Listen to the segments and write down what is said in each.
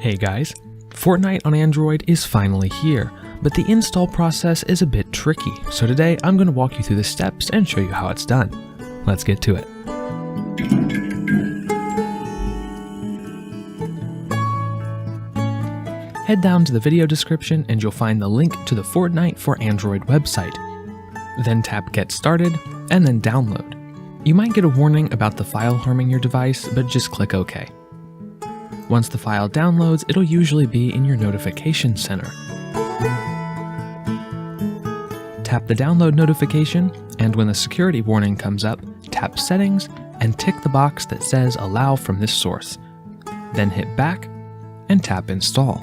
Hey guys, Fortnite on Android is finally here, but the install process is a bit tricky, so today I'm going to walk you through the steps and show you how it's done. Let's get to it. Head down to the video description and you'll find the link to the Fortnite for Android website. Then tap Get Started, and then Download. You might get a warning about the file harming your device, but just click OK. Once the file downloads, it'll usually be in your notification center. Tap the download notification, and when the security warning comes up, tap Settings and tick the box that says Allow from this source. Then hit Back and tap Install.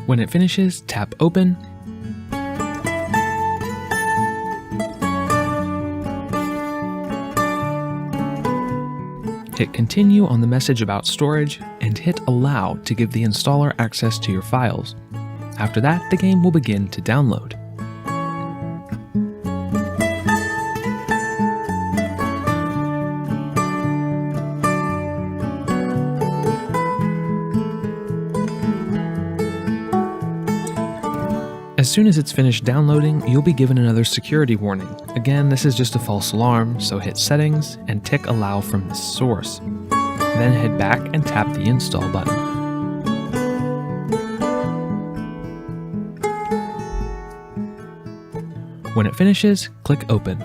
When it finishes, tap Open, hit Continue on the message about storage, and hit Allow to give the installer access to your files. After that, the game will begin to download. As soon as it's finished downloading, you'll be given another security warning. Again, this is just a false alarm, so hit Settings and tick Allow from this source. Then head back and tap the Install button. When it finishes, click Open.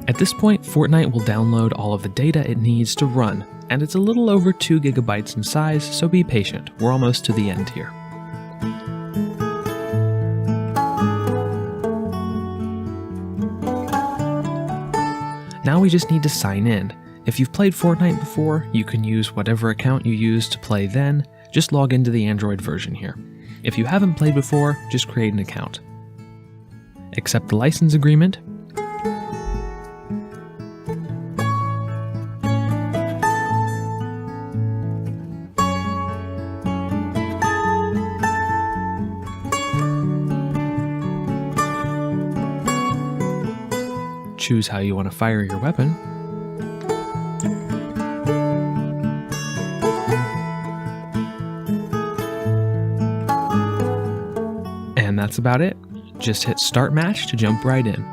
At this point, Fortnite will download all of the data it needs to run, and it's a little over 2 GB in size, so be patient, we're almost to the end here. Now we just need to sign in. If you've played Fortnite before, you can use whatever account you used to play then, just log into the Android version here. If you haven't played before, just create an account. Accept the license agreement, choose how you want to fire your weapon, and that's about it. Just hit Start Match to jump right in.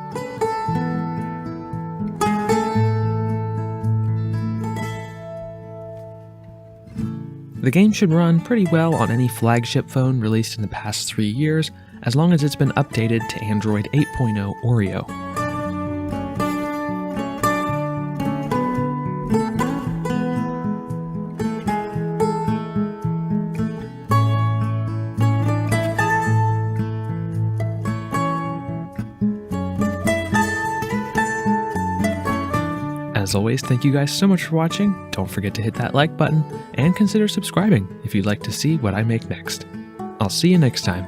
The game should run pretty well on any flagship phone released in the past 3 years, as long as it's been updated to Android 8.0 Oreo. As always, thank you guys so much for watching. Don't forget to hit that like button and consider subscribing if you'd like to see what I make next. I'll see you next time.